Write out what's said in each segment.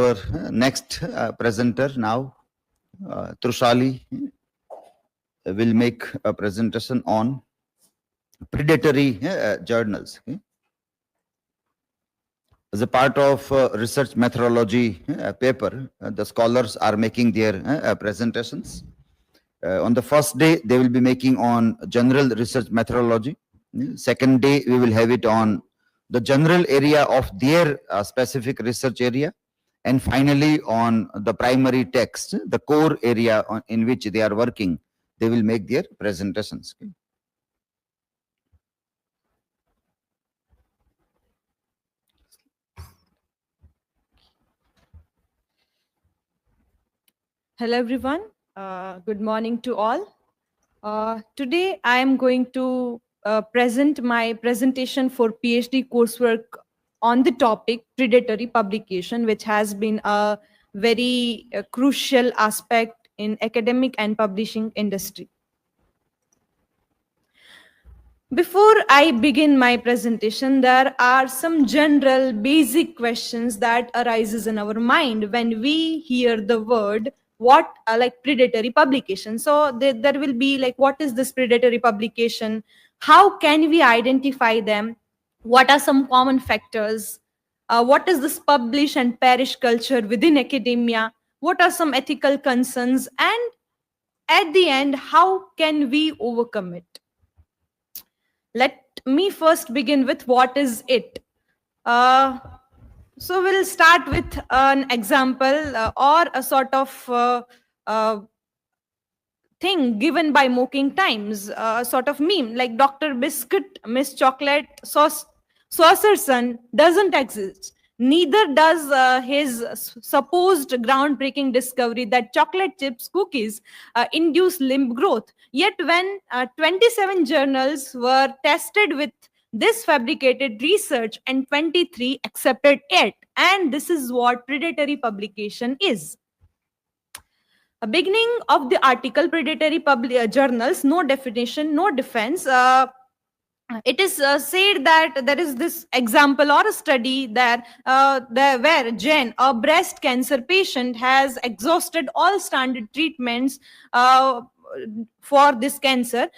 our next presenter now. Trushali will make a presentation on predatory journals. As a part of research methodology paper, the scholars are making their presentations. On the first day, they will be making on general research methodology. Second day, we will have it on the general area of their specific research area. And finally, on the primary text, the core area in which they are working, they will make their presentations. Hello everyone, good morning to all. Today I am going to present my presentation for PhD coursework on the topic predatory publication, which has been a very crucial aspect in academic and publishing industry. Before I begin my presentation, there are some general basic questions that arises in our mind when we hear the word what like predatory publication. So there will be like, what is this predatory publication? How can we identify them? What are some common factors? What is this publish and perish culture within academia? What are some ethical concerns? And at the end, how can we overcome it? Let me first begin with what is it. So we'll start with an example or a sort of thing given by Mocking Times, a sort of meme like Dr. Biscuit, Miss Chocolate, Saucer Son doesn't exist. Neither does his supposed groundbreaking discovery that chocolate chips cookies induce limb growth. Yet when 27 journals were tested with this fabricated research and 23 accepted it. And this is what predatory publication is. A beginning of the article, predatory journals, no definition, no defense. It is said that there is this example or a study that where Jen, a breast cancer patient, has exhausted all standard treatments for this cancer.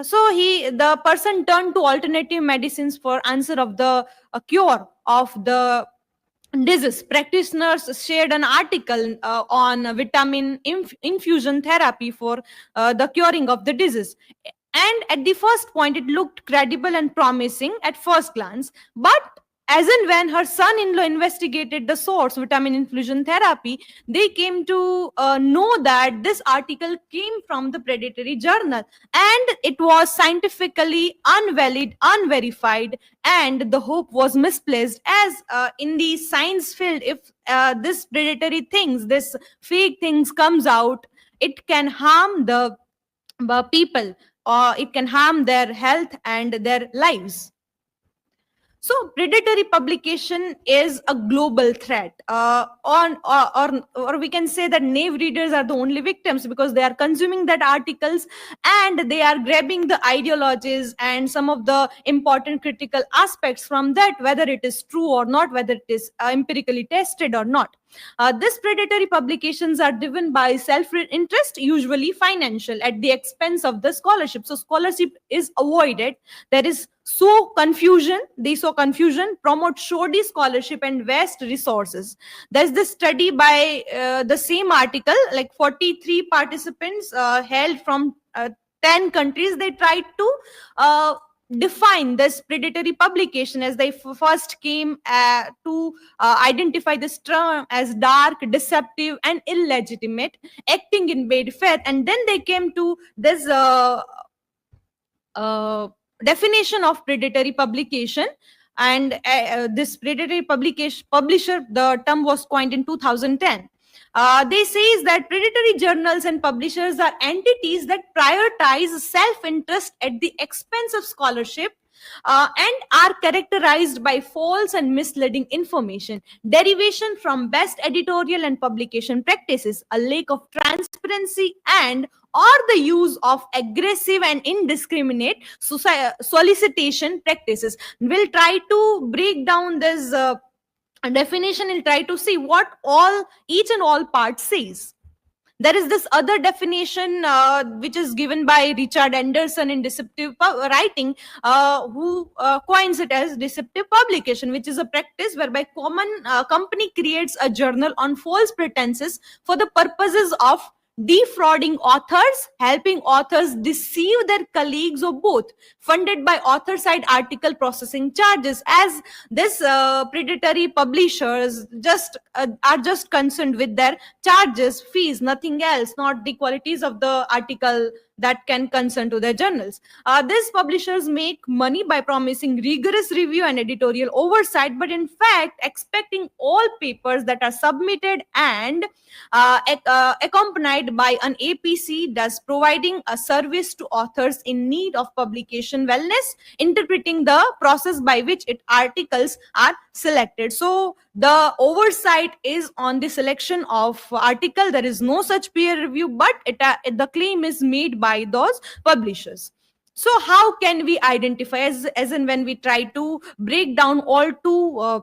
So the person turned to alternative medicines for answer of the cure of the disease. Practitioners shared an article on vitamin infusion therapy for the curing of the disease. And at the first point, it looked credible and promising at first glance. But as and when her son-in-law investigated the source, vitamin infusion therapy, they came to know that this article came from the predatory journal. And it was scientifically unvalid, unverified, and the hope was misplaced. As in the science field, if this predatory things, this fake things comes out, it can harm the people, or it can harm their health and their lives. So predatory publication is a global threat. Or we can say that naive readers are the only victims because they are consuming that articles and they are grabbing the ideologies and some of the important critical aspects from that, whether it is true or not, whether it is empirically tested or not. These predatory publications are driven by self-interest, usually financial, at the expense of the scholarship. So scholarship is avoided. There is they sow confusion, promote shoddy scholarship and waste resources. There's this study by the same article, like 43 participants held from 10 countries. They tried to define this predatory publication as they first came to identify this term as dark, deceptive and illegitimate, acting in bad faith, and then they came to this definition of predatory publication. And this predatory publisher, the term was coined in 2010. They say that predatory journals and publishers are entities that prioritize self-interest at the expense of scholarship and are characterized by false and misleading information, derivation from best editorial and publication practices, a lack of transparency, and or the use of aggressive and indiscriminate solicitation practices. We'll try to break down this definition and try to see what all each and all part says. There is this other definition which is given by Richard Anderson in deceptive writing, who coins it as deceptive publication, which is a practice whereby common company creates a journal on false pretenses for the purposes of defrauding authors, helping authors deceive their colleagues, or both, funded by author side article processing charges. As this predatory publishers just are just concerned with their charges, fees, nothing else, not the qualities of the article that can concern to their journals. These publishers make money by promising rigorous review and editorial oversight, but in fact expecting all papers that are submitted and accompanied by an APC, thus providing a service to authors in need of publication wellness, interpreting the process by which articles are selected. So the oversight is on the selection of article. There is no such peer review, but the claim is made by those publishers. So how can we identify, as in when we try to break down all two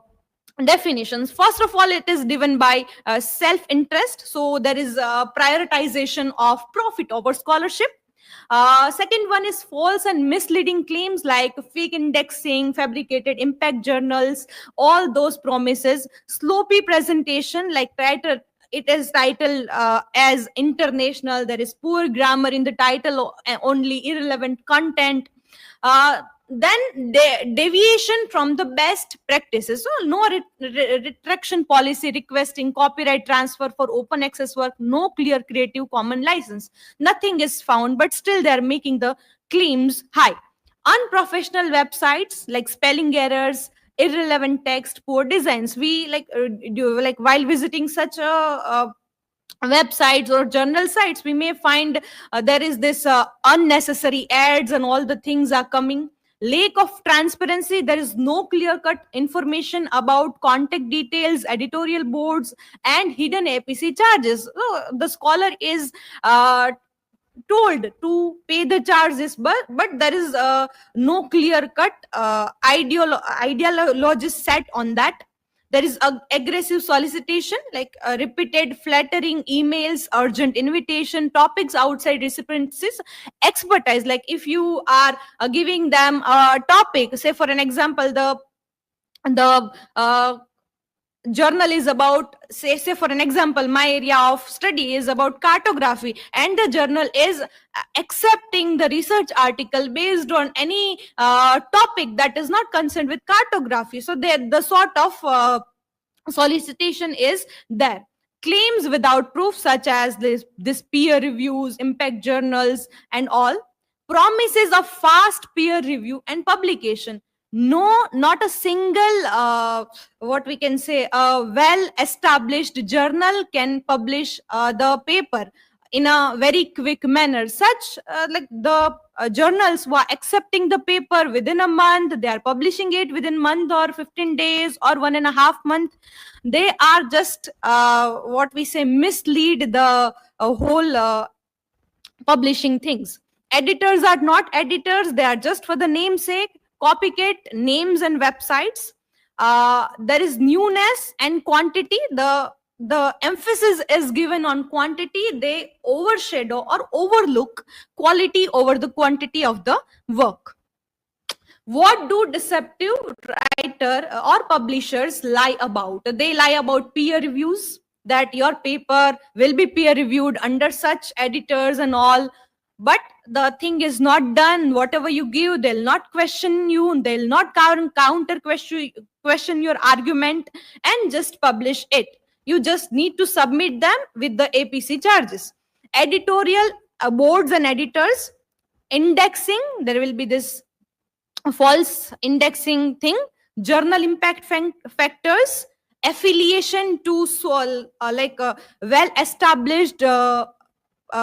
definitions? First of all, it is driven by self-interest. So there is a prioritization of profit over scholarship. Second one is false and misleading claims like fake indexing, fabricated impact journals, all those promises. Sloppy presentation, like it is titled as international. There is poor grammar in the title, only irrelevant content. Then deviation from the best practices. So no retraction policy requesting copyright transfer for open access work, no clear Creative Commons license. Nothing is found, but still they are making the claims high. Unprofessional websites like spelling errors, irrelevant text, poor designs. We while visiting such a websites or journal sites, we may find there is this unnecessary ads and all the things are coming. Lack of transparency. There is no clear cut information about contact details, editorial boards, and hidden APC charges. So the scholar is told to pay the charges, but there is no clear cut ideology set on that. There is aggressive solicitation, like repeated flattering emails, urgent invitation, topics outside recipients' expertise. Like if you are giving them a topic, say for an example, the journal is about, say for an example, my area of study is about cartography, and the journal is accepting the research article based on any topic that is not concerned with cartography. So the sort of solicitation is there. Claims without proof, such as this peer reviews, impact journals, and all. Promises of fast peer review and publication. No, not a single what we can say a well established journal can publish the paper in a very quick manner. Such like the journals were accepting the paper within a month, they are publishing it within month or 15 days or 1.5 month. They are just what we say mislead the whole publishing things. Editors are not editors, they are just for the namesake. Copycat names and websites. There is newness and quantity. The emphasis is given on quantity. They overshadow or overlook quality over the quantity of the work. What do deceptive writer or publishers lie about? They lie about peer reviews, that your paper will be peer reviewed under such editors and all. But the thing is not done. Whatever you give, they'll not question you, they'll not counter question your argument, and just publish it. You just need to submit them with the APC charges. Editorial boards and editors. Indexing, there will be this false indexing thing. Journal impact factors. Affiliation to well established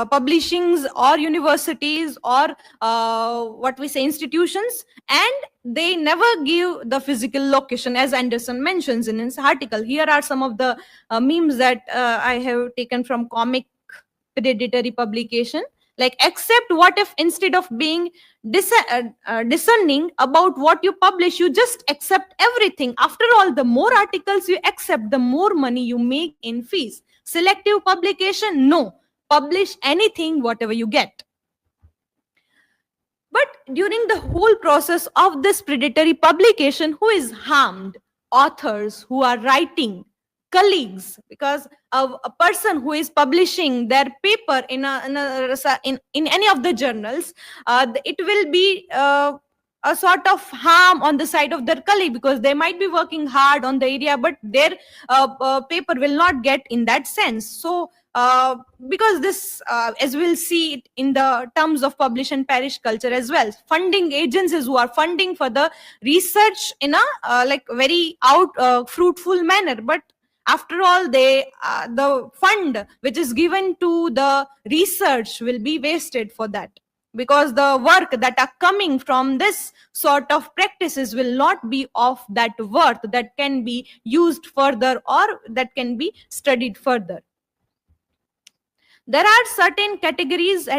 publishings or universities or what we say institutions, and they never give the physical location, as Anderson mentions in his article. Here are some of the memes that I have taken from comic predatory publication. Like, accept what if, instead of being discerning about what you publish, you just accept everything. After all, the more articles you accept, the more money you make in fees. Selective publication, no. Publish anything, whatever you get. But during the whole process of this predatory publication, who is harmed? Authors who are writing, colleagues, because a person who is publishing their paper in any of the journals, it will be a sort of harm on the side of their colleague, because they might be working hard on the area, but their paper will not get in that sense. So because this, as we'll see it in the terms of publish and perish culture as well, funding agencies who are funding for the research in a like very fruitful manner, but after all, they the fund which is given to the research will be wasted for that, because the work that are coming from this sort of practices will not be of that worth that can be used further or that can be studied further. There are certain categories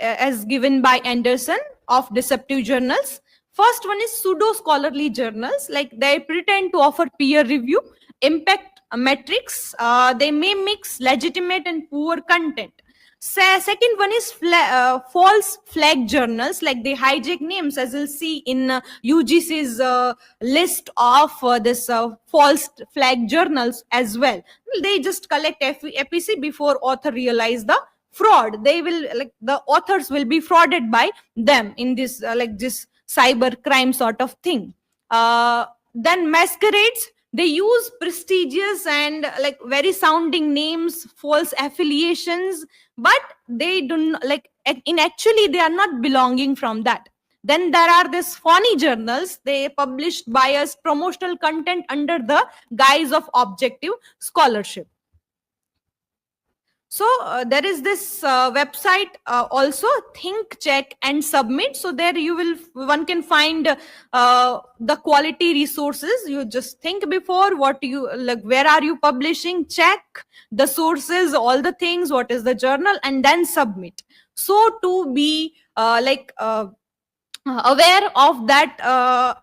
as given by Anderson of deceptive journals. First one is pseudo scholarly journals, like they pretend to offer peer review, impact metrics. They may mix legitimate and poor content. Second one is false flag journals, like they hijack names, as you'll see in UGC's list of this false flag journals as well. They just collect FEC before author realize the fraud. They will, like, the authors will be frauded by them in this like this cyber crime sort of thing. Then masquerades. They use prestigious and like very sounding names, false affiliations, but they do not, like, in actually they are not belonging from that. Then there are these phony journals. They publish biased promotional content under the guise of objective scholarship. So there is this website also, think, check and submit. So there one can find the quality resources. You just think before what you like, where are you publishing, check the sources, all the things, what is the journal, and then submit. So to be aware of that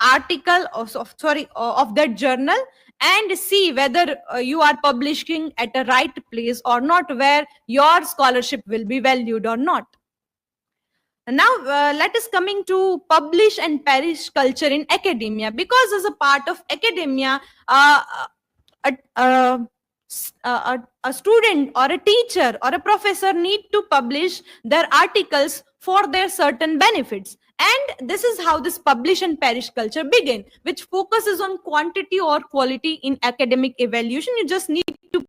article of that journal, and see whether you are publishing at a right place or not, where your scholarship will be valued or not. And now let us coming to publish and perish culture in academia, because as a part of academia, a student or a teacher or a professor need to publish their articles for their certain benefits. And this is how this publish and perish culture began, which focuses on quantity or quality in academic evaluation. You just need to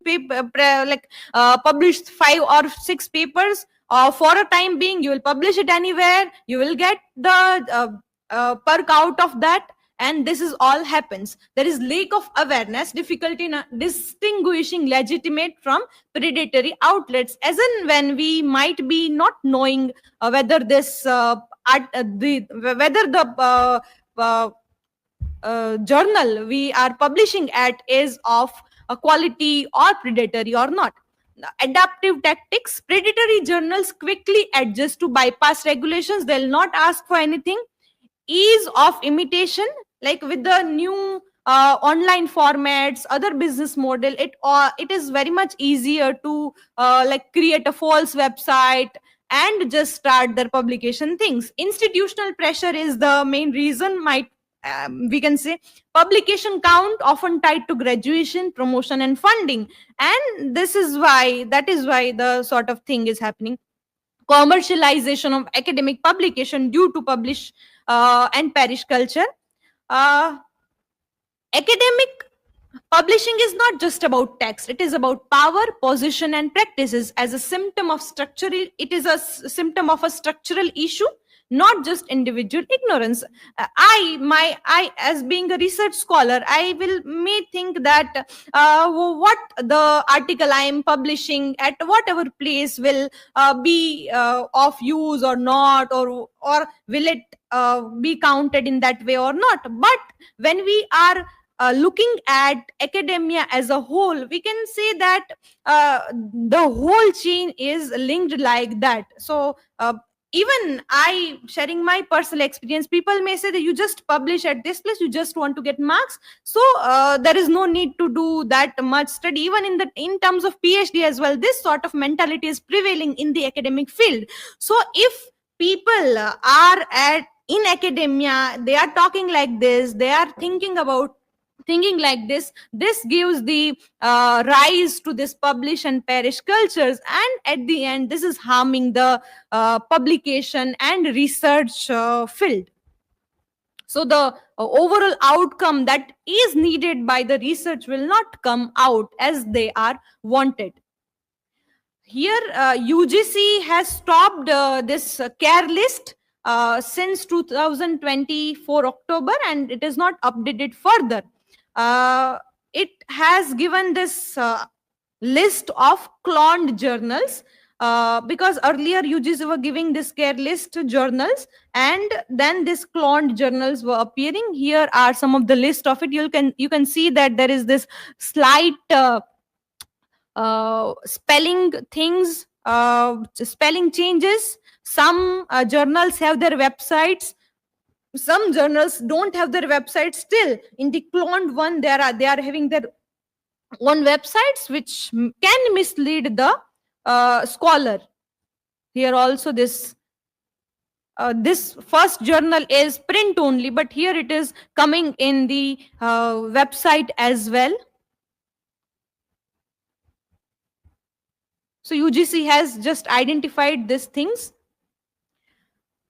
publish 5 or 6 papers for a time being. You will publish it anywhere. You will get the perk out of that. And this is all happens. There is lack of awareness, difficulty in distinguishing legitimate from predatory outlets, as in when we might be not knowing whether this journal we are publishing at is of a quality or predatory or not. Adaptive tactics. Predatory journals quickly adjust to bypass regulations. They'll not ask for anything. Ease of imitation, like with the new online formats, other business model, it is very much easier to create a false website and just start their publication things. Institutional pressure is the main reason. We can say publication count often tied to graduation, promotion and funding, and that is why the sort of thing is happening. Commercialization of academic publication due to publish and perish culture. Academic publishing is not just about text. It is about power, position and practices. As a symptom of structural, it is a symptom of a structural issue, not just individual ignorance. I as being a research scholar, I may think that what the article I am publishing at whatever place will be of use or not, or will it be counted in that way or not. But when we are looking at academia as a whole, we can say that the whole chain is linked like that. So even I sharing my personal experience, people may say that you just publish at this place, you just want to get marks, so there is no need to do that much study. Even in terms of PhD as well, this sort of mentality is prevailing in the academic field. So if people are at in academia, they are talking like this, they are thinking like this gives the rise to this publish and perish cultures, and at the end this is harming the publication and research field. So the overall outcome that is needed by the research will not come out as they are wanted. Here UGC has stopped this care list since 2024 October, and it is not updated further. It has given this list of cloned journals, because earlier UGC were giving this care list to journals, and then these cloned journals were appearing. Here are some of the list of it. You can see that there is this slight spelling things, spelling changes. Some journals have their websites, some journals don't have their website. Still in the cloned one, they are having their own websites, which can mislead the scholar. Here also this first journal is print only, but here it is coming in the website as well. So UGC has just identified these things.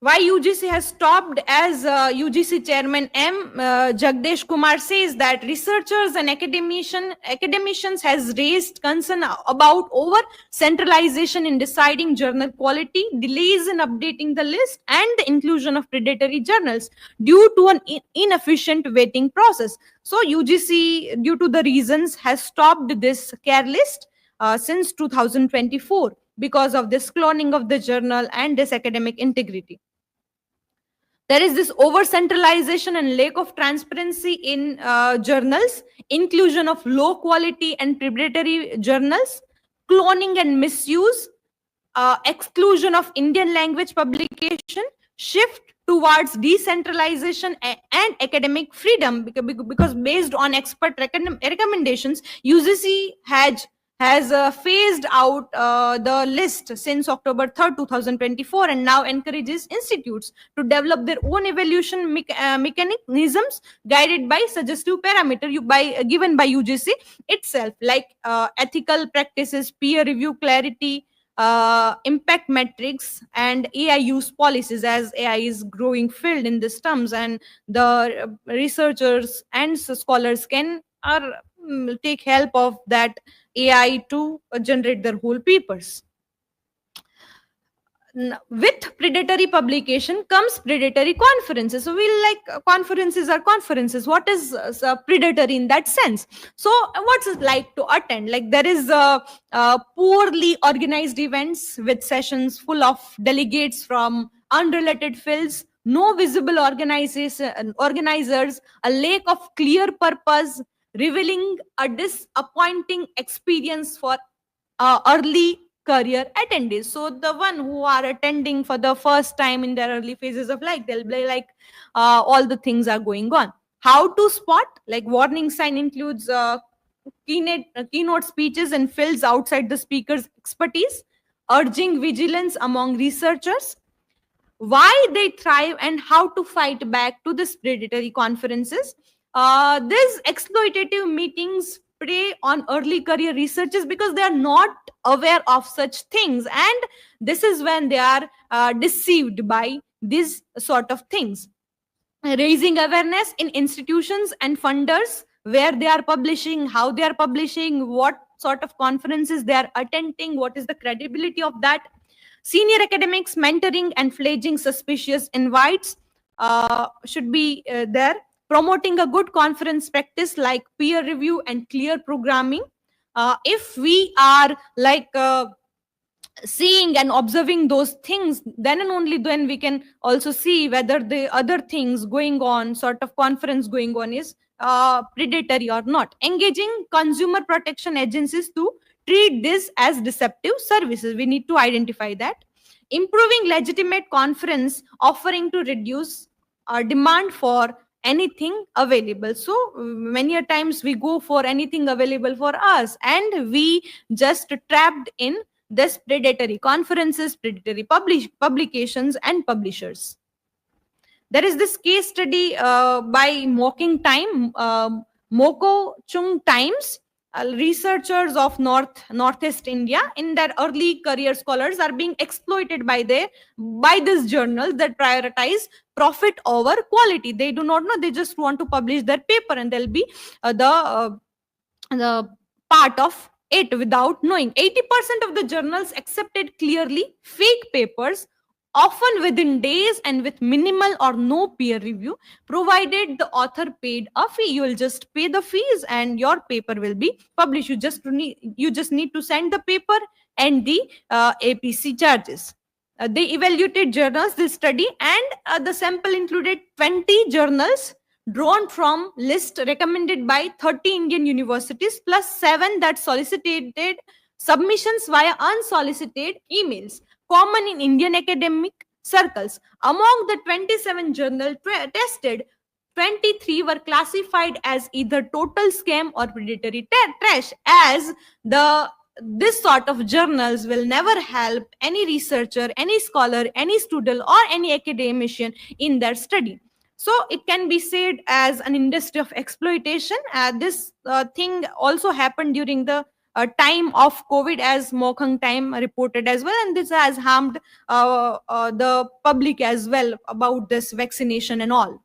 Why UGC has stopped, as UGC chairman M. Jagdesh Kumar says, that researchers and academicians has raised concern about over centralization in deciding journal quality, delays in updating the list, and the inclusion of predatory journals due to an inefficient vetting process. So UGC, due to the reasons, has stopped this care list since 2024 because of this cloning of the journal and this academic integrity. There is this over centralization and lack of transparency in journals, inclusion of low quality and predatory journals, cloning and misuse, exclusion of Indian language publication, shift towards decentralization and academic freedom, because based on expert recommendations, UGC has phased out the list since October 3rd, 2024, and now encourages institutes to develop their own evaluation mechanisms guided by suggestive parameter given by UGC itself, like ethical practices, peer review clarity, impact metrics, and AI use policies, as AI is growing field in these terms, and the researchers and scholars can take help of that AI to generate their whole papers. With predatory publication comes predatory conferences. So we like conferences are conferences. What is predatory in that sense? So what's it like to attend? Like there is poorly organized events with sessions full of delegates from unrelated fields, no visible organizers, a lack of clear purpose, revealing a disappointing experience for early career attendees. So the one who are attending for the first time in their early phases of life, they'll be like, all the things are going on. How to spot? Like warning sign includes keynote speeches and fields outside the speaker's expertise, urging vigilance among researchers, why they thrive and how to fight back to this predatory conferences. These exploitative meetings prey on early career researchers because they are not aware of such things, and this is when they are deceived by these sort of things. Raising awareness in institutions and funders, where they are publishing, how they are publishing, what sort of conferences they are attending, what is the credibility of that. Senior academics mentoring and flagging suspicious invites should be there. Promoting a good conference practice like peer review and clear programming. If we are like seeing and observing those things, then and only then we can also see whether the other things going on, sort of conference going on, is predatory or not. Engaging consumer protection agencies to treat this as deceptive services. We need to identify that. Improving legitimate conference offering to reduce demand for anything available. So many a times we go for anything available for us, and we just trapped in this predatory conferences, predatory publications and publishers. There is this case study by Mocking Time, Moko Chung Times. Researchers of Northeast India in their early career scholars are being exploited by this journals that prioritize profit over quality. They do not know, they just want to publish their paper, and they'll be the part of it without knowing. 80% of the journals accepted clearly fake papers, often within days and with minimal or no peer review, provided the author paid a fee. You will just pay the fees and your paper will be published. You just need to send the paper and the APC charges. They evaluated journals, this study, and the sample included 20 journals drawn from list recommended by 30 Indian universities plus 7 that solicited submissions via unsolicited emails, common in Indian academic circles. Among the 27 journals tested, 23 were classified as either total scam or predatory trash, as this sort of journals will never help any researcher, any scholar, any student, or any academician in their study. So it can be said as an industry of exploitation. This thing also happened during the time of COVID, as Mokang Time reported as well, and this has harmed the public as well about this vaccination and all.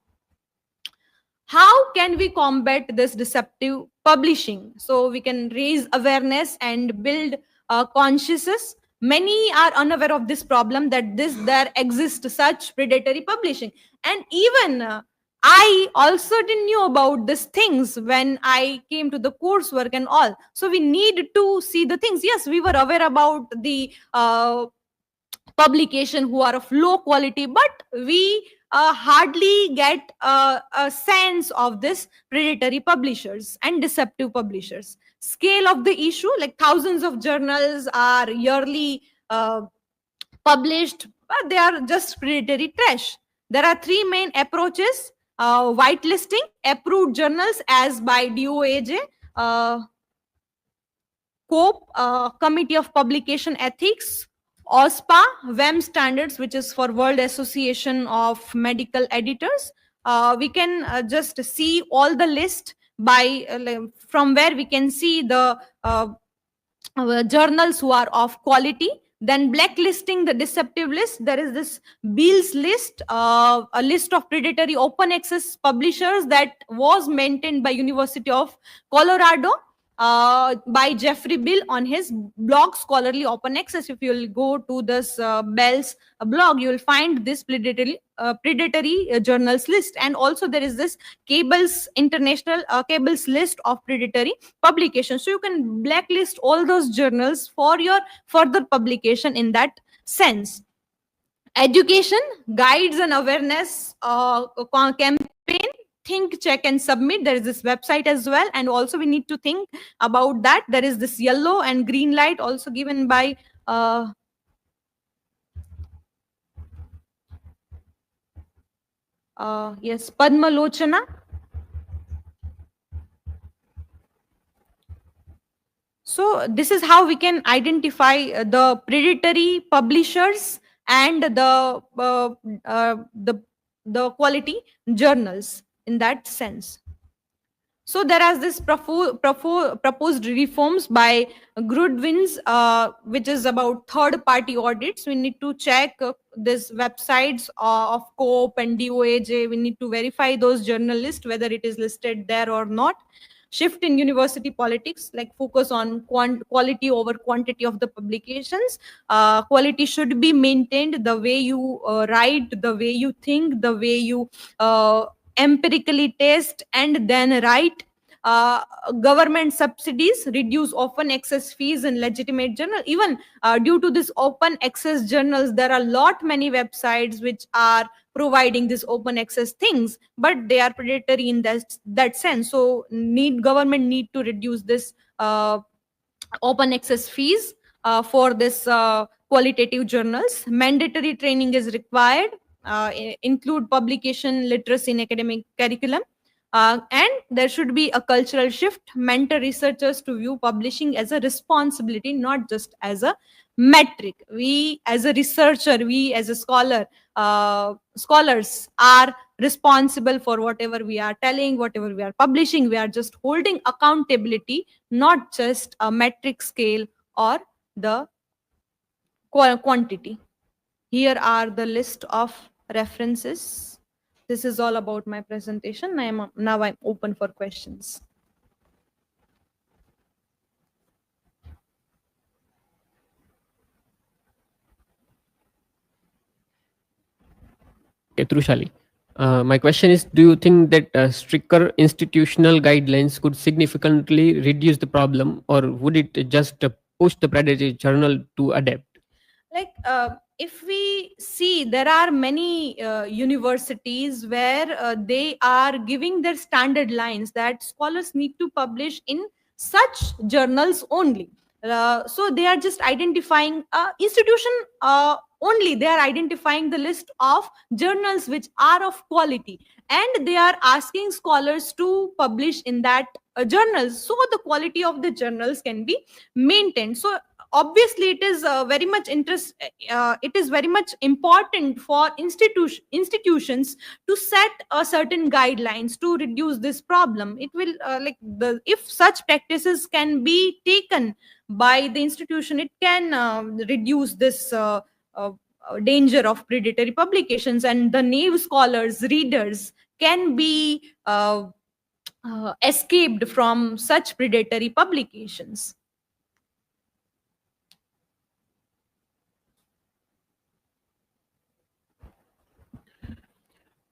How can we combat this deceptive publishing? So we can raise awareness and build consciousness. Many are unaware of this problem, that there exists such predatory publishing, and even I also didn't know about these things when I came to the coursework and all. So we need to see the things. Yes, we were aware about the publication who are of low quality, but we hardly get a sense of this predatory publishers and deceptive publishers. Scale of the issue, like thousands of journals are yearly published, but they are just predatory trash. There are 3 main approaches: whitelisting approved journals as by DOAJ, COPE, Committee of Publication Ethics, OSPA, WEM standards, which is for World Association of Medical Editors. We can just see all the list by from where we can see the journals who are of quality. Then blacklisting the deceptive list. There is this Beale's list, a list of predatory open access publishers that was maintained by University of Colorado by Jeffrey Bill on his blog Scholarly Open Access. If you will go to this Bell's blog, you will find this predatory journals list. And also there is this Cable's international Cable's list of predatory publications. So you can blacklist all those journals for your further publication in that sense. Education, guides and awareness campaign. Think, check and submit. There is this website as well, and also we need to think about that. There is this yellow and green light also given by yes, Padma Lochana. So this is how we can identify the predatory publishers and the quality journals in that sense. So there are this proposed reforms by Grudwins, which is about third-party audits. We need to check these websites of COPE and DOAJ. We need to verify those journalists, whether it is listed there or not. Shift in university politics, like focus on quality over quantity of the publications. Quality should be maintained. The way you write, the way you think, the way you empirically test and then write. government subsidies, reduce open access fees in legitimate journal. Even due to this open access journals, there are lot many websites which are providing this open access things, but they are predatory in that sense. So government need to reduce this open access fees for this qualitative journals. Mandatory training is required, include publication literacy in academic curriculum. And there should be a cultural shift, mentor researchers to view publishing as a responsibility, not just as a metric. We as a researcher, we as a scholars are responsible for whatever we are telling, whatever we are publishing. We are just holding accountability, not just a metric scale or the quantity. Here are the list of references. This is all about my presentation. Now I'm open for questions. Okay, Trushali. My question is, do you think that stricter institutional guidelines could significantly reduce the problem, or would it just push the predatory journal to adapt? Like if we see, there are many universities where they are giving their standard lines that scholars need to publish in such journals only. So they are just identifying institution only. They are identifying the list of journals which are of quality, and they are asking scholars to publish in that journals, so the quality of the journals can be maintained. So obviously it is very much it is very much important for institutions to set a certain guidelines to reduce this problem. It will if such practices can be taken by the institution, it can reduce this danger of predatory publications, and the naive scholars, readers can be escaped from such predatory publications.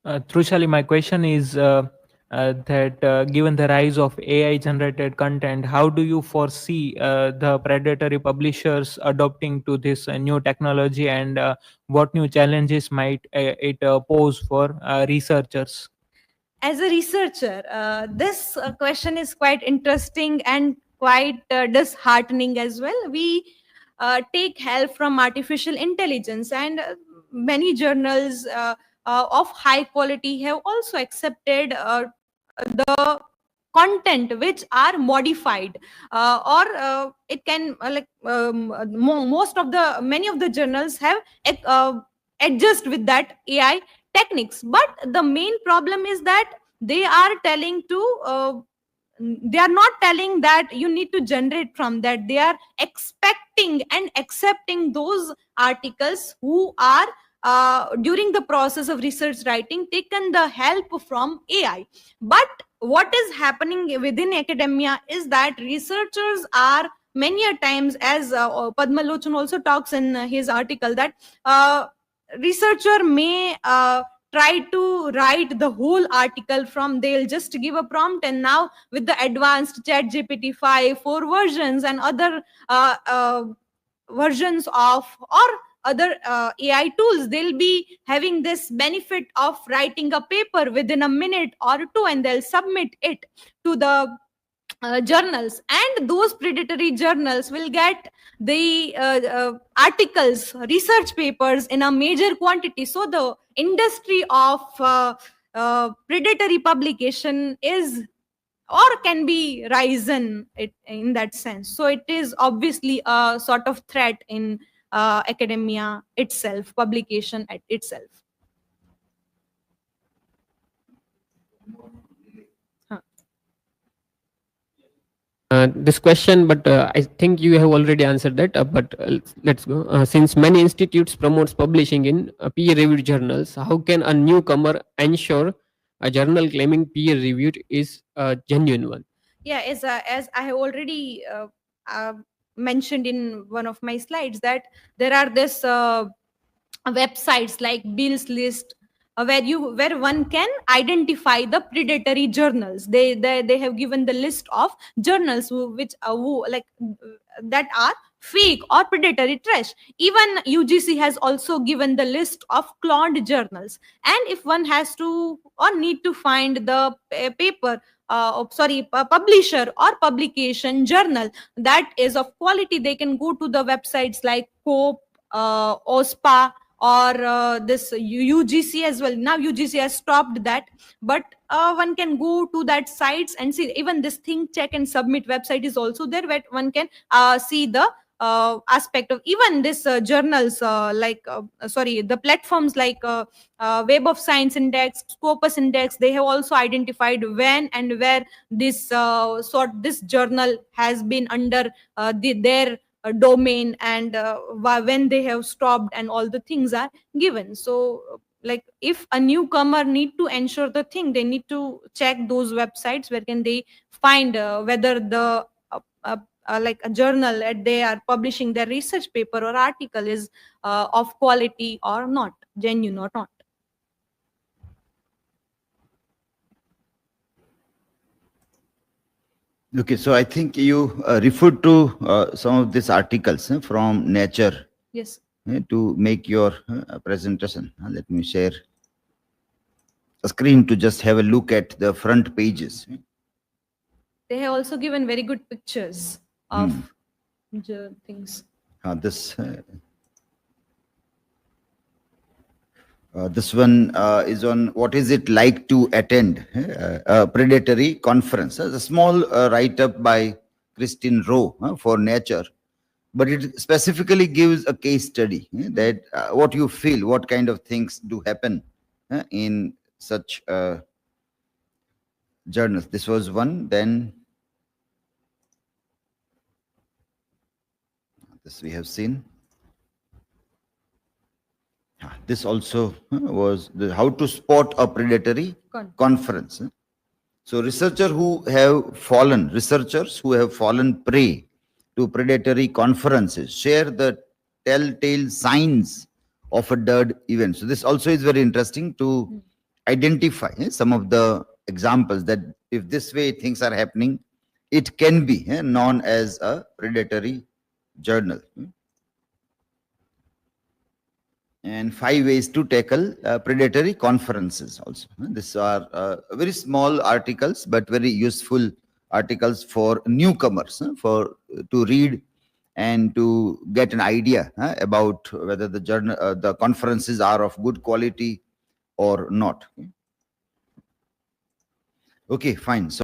Trushali, my question is that given the rise of AI generated content, how do you foresee the predatory publishers adopting to this new technology, and what new challenges might it pose for researchers? As a researcher, this question is quite interesting and quite disheartening as well. We take help from artificial intelligence, and many journals of high quality have also accepted the content which are modified, or it can most of the many of the journals have adjust with that AI techniques. But the main problem is that they are telling to they are not telling that you need to generate from that. They are expecting and accepting those articles who are during the process of research writing taken the help from AI. But what is happening within academia is that researchers are many a times, as Padma Lochan also talks in his article, that researcher may try to write the whole article from, they'll just give a prompt, and now with the advanced chat GPT 5 4 versions and other versions of or other AI tools, they'll be having this benefit of writing a paper within a minute or two, and they'll submit it to the journals, and those predatory journals will get the articles, research papers in a major quantity. So the industry of predatory publication is or can be risen in that sense. So it is obviously a sort of threat in academia itself, publication itself. This question, but I think you have already answered that. But let's go. Since many institutes promotes publishing in peer-reviewed journals, how can a newcomer ensure a journal claiming peer-reviewed is a genuine one? Yeah, as I have already mentioned in one of my slides, that there are this websites like Bill's List, where one can identify the predatory journals. They have given the list of journals which that are fake or predatory trash. Even UGC has also given the list of cloned journals, and if one has to or need to find the paper publisher or publication journal that is of quality, they can go to the websites like COPE, OSPA, or this UGC as well. Now UGC has stopped that, but one can go to that sites and see. Even this think check and submit website is also there, where one can see the aspect of even this journals the platforms like Web of Science Index, Scopus Index. They have also identified when and where this journal has been under their domain, and when they have stopped, and all the things are given. So like if a newcomer need to ensure the thing, they need to check those websites where can they find whether the like a journal that they are publishing their research paper or article is of quality or not, genuine or not. Okay, so I think you referred to some of these articles from Nature Yes. to make your presentation. Let me share a screen to just have a look at the front pages. They have also given very good pictures of things. This one is on what is it like to attend a predatory conference. A small write-up by Christine Rowe for Nature, but it specifically gives a case study that what you feel, what kind of things do happen in such journals. This was one. Then this we have seen. This also was how to spot a predatory conference. So researchers who have fallen prey to predatory conferences share the telltale signs of a DIRD event. So this also is very interesting to identify some of the examples that if this way things are happening, it can be known as a predatory journal. And 5 ways to tackle predatory conferences also. These are very small articles, but very useful articles for newcomers to read and to get an idea about whether the conferences are of good quality or not. Okay, fine. So